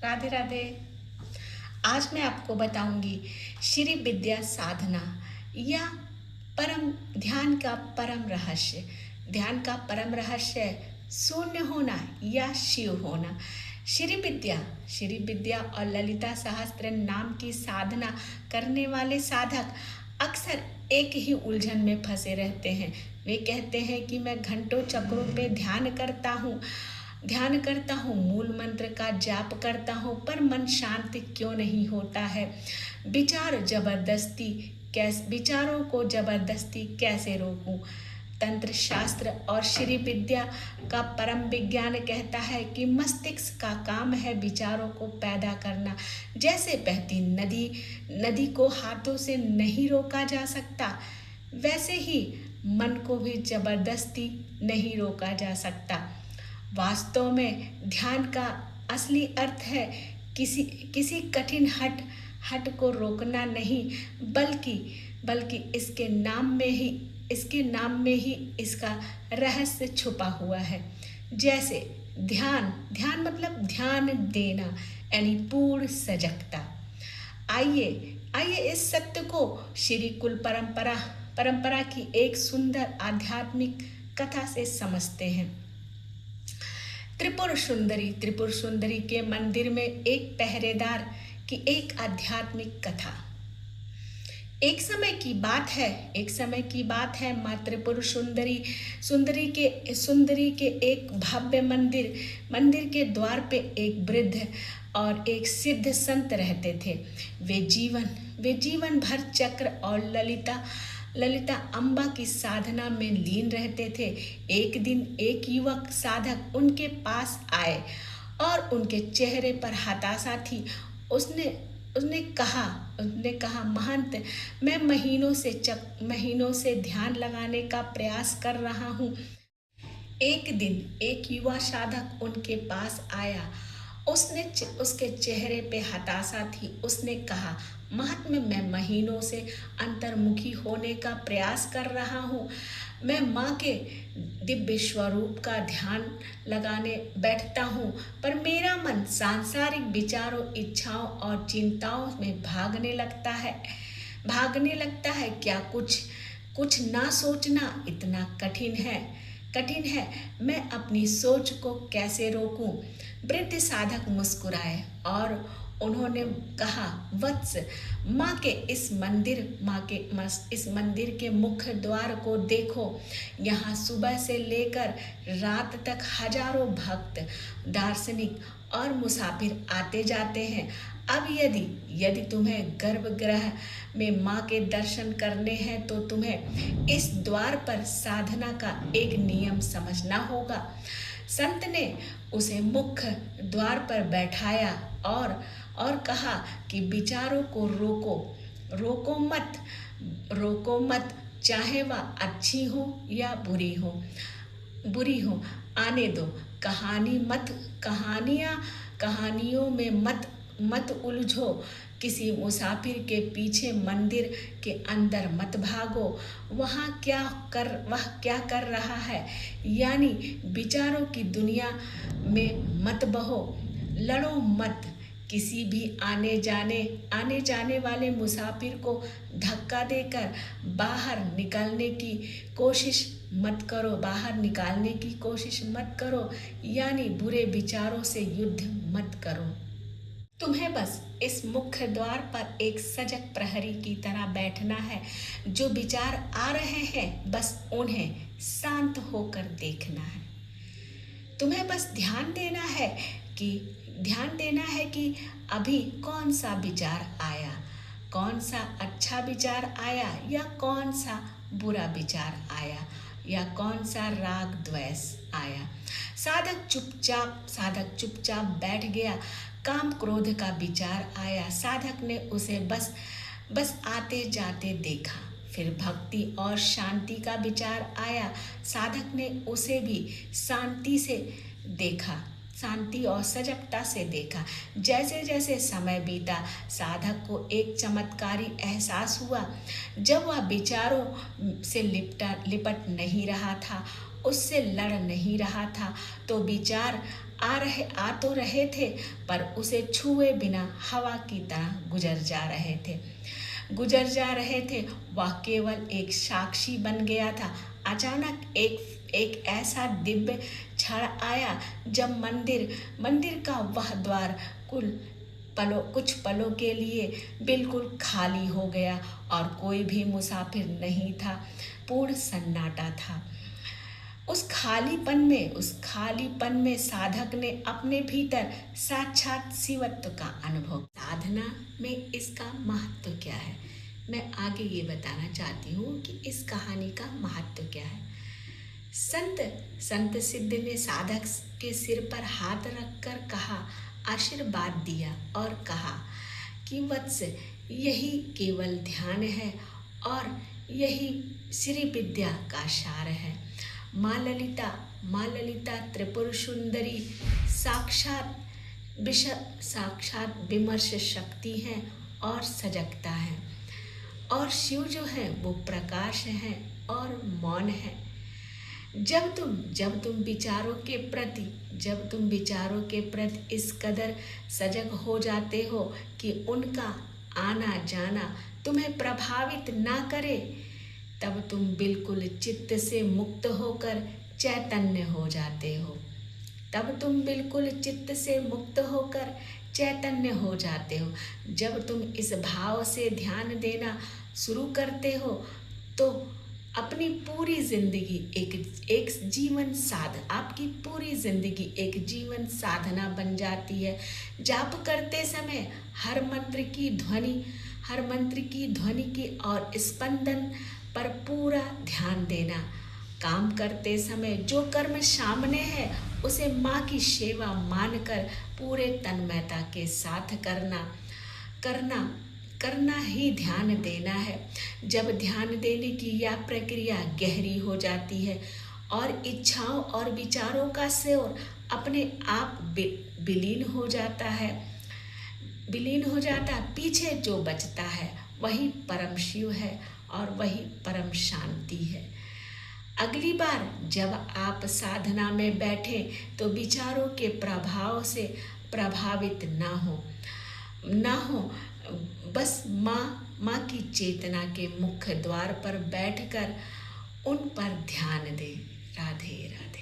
राधे राधे। आज मैं आपको बताऊंगी श्री विद्या साधना या परम ध्यान का परम रहस्य। ध्यान का परम रहस्य शून्य होना या शिव होना। श्री विद्या और ललिता सहस्त्र नाम की साधना करने वाले साधक अक्सर एक ही उलझन में फंसे रहते हैं। वे कहते हैं कि मैं घंटों चक्रों पे ध्यान करता हूँ, मूल मंत्र का जाप करता हूँ, पर मन शांत क्यों नहीं होता है। विचारों को जबरदस्ती कैसे रोकूं। तंत्र शास्त्र और श्री विद्या का परम विज्ञान कहता है कि मस्तिष्क का काम है विचारों को पैदा करना। जैसे बहती नदी को हाथों से नहीं रोका जा सकता, वैसे ही मन को भी जबरदस्ती नहीं रोका जा सकता। वास्तव में ध्यान का असली अर्थ है किसी कठिन हट को रोकना नहीं, बल्कि इसके नाम में ही इसका रहस्य छुपा हुआ है। जैसे ध्यान मतलब ध्यान देना, यानी पूर्ण सजगता। आइए इस सत्य को श्री कुल परंपरा की एक सुंदर आध्यात्मिक कथा से समझते हैं। त्रिपुर सुंदरी के मंदिर में एक पहरेदार की एक आध्यात्मिक कथा। एक समय की बात है माँ त्रिपुर सुंदरी के एक भव्य मंदिर के द्वार पे एक वृद्ध और एक सिद्ध संत रहते थे। वे जीवन भर चक्र और ललिता अम्बा की साधना में लीन रहते थे। एक दिन एक युवक साधक उनके पास आए और उनके चेहरे पर हताशा थी। उसने कहा, महंत, मैं महीनों से ध्यान लगाने का प्रयास कर रहा हूँ। एक दिन एक युवा साधक उनके पास आया। उसके चेहरे पे हताशा थी। उसने कहा, महात्मा, मैं महीनों से अंतर्मुखी होने का प्रयास कर रहा हूँ। मैं माँ के दिव्य स्वरूप का ध्यान लगाने बैठता हूँ, पर मेरा मन सांसारिक विचारों, इच्छाओं और चिंताओं में भागने लगता है। क्या कुछ ना सोचना इतना कठिन है। मैं अपनी सोच को कैसे रोकूं? वृद्ध साधक मुस्कुराए और उन्होंने कहा, वत्स, माँ के इस मंदिर के मुख्य द्वार को देखो। यहाँ सुबह से लेकर रात तक हजारों भक्त, दार्शनिक और मुसाफिर आते जाते हैं। अब यदि तुम्हें गर्भगृह में माँ के दर्शन करने हैं तो तुम्हें इस द्वार पर साधना का एक नियम समझना होगा। संत ने उसे मुख्य द्वार पर बैठाया और कहा कि विचारों को रोको मत, चाहे वह अच्छी हो या बुरी हो, आने दो। कहानियों में मत उलझो। किसी मुसाफिर के पीछे मंदिर के अंदर मत भागो। वह क्या कर रहा है, यानी विचारों की दुनिया में मत बहो। लड़ो मत। किसी भी आने जाने वाले मुसाफिर को धक्का देकर बाहर निकालने की कोशिश मत करो, यानी बुरे विचारों से युद्ध मत करो। तुम्हें बस इस मुख्य द्वार पर एक सजग प्रहरी की तरह बैठना है। जो विचार आ रहे हैं, बस उन्हें शांत होकर देखना है। तुम्हें बस ध्यान देना है कि अभी कौन सा विचार आया, कौन सा अच्छा विचार आया या कौन सा बुरा विचार आया या कौन सा राग द्वेष आया। साधक चुपचाप बैठ गया। काम क्रोध का विचार आया। साधक ने उसे बस आते जाते देखा। फिर भक्ति और शांति का विचार आया। साधक ने उसे भी शांति और सजगता से देखा। जैसे जैसे समय बीता, साधक को एक चमत्कारी एहसास हुआ। जब वह विचारों से लिपट नहीं रहा था, उससे लड़ नहीं रहा था, तो विचार आ तो रहे थे, पर उसे छुए बिना हवा की तरह गुजर जा रहे थे। वह केवल एक साक्षी बन गया था। अचानक एक ऐसा दिव्य क्षण आया जब मंदिर का वह द्वार कुछ पलों के लिए बिल्कुल खाली हो गया और कोई भी मुसाफिर नहीं था। पूर्ण सन्नाटा था। उस खालीपन में साधक ने अपने भीतर साक्षात शिवत्व का अनुभव। साधना में इसका महत्व क्या है, मैं आगे ये बताना चाहती हूँ कि इस कहानी का महत्व क्या है। संत सिद्ध ने साधक के सिर पर हाथ रखकर कहा, आशीर्वाद दिया और कहा कि वत्स, यही केवल ध्यान है और यही श्री विद्या का सार है। माँ ललिता त्रिपुर सुंदरी साक्षात विमर्श शक्ति है और सजगता है, और शिव जो है वो प्रकाश है और मौन है। जब तुम विचारों के प्रति इस कदर सजग हो जाते हो कि उनका आना जाना तुम्हें प्रभावित ना करे, तब तुम बिल्कुल चित्त से मुक्त होकर चैतन्य हो जाते हो। जब तुम इस भाव से ध्यान देना शुरू करते हो तो अपनी पूरी जिंदगी आपकी पूरी जिंदगी एक जीवन साधना बन जाती है। जाप करते समय हर मंत्र की ध्वनि की और स्पंदन पर पूरा ध्यान देना। काम करते समय जो कर्म सामने है उसे माँ की सेवा मानकर पूरे तन्मयता के साथ करना ही ध्यान देना है। जब ध्यान देने की यह प्रक्रिया गहरी हो जाती है और इच्छाओं और विचारों का शोर अपने आप विलीन हो जाता, पीछे जो बचता है वही परम शिव है और वही परम शांति है। अगली बार जब आप साधना में बैठे तो विचारों के प्रभाव से प्रभावित ना हो, बस माँ की चेतना के मुख्य द्वार पर बैठकर उन पर ध्यान दें। राधे राधे।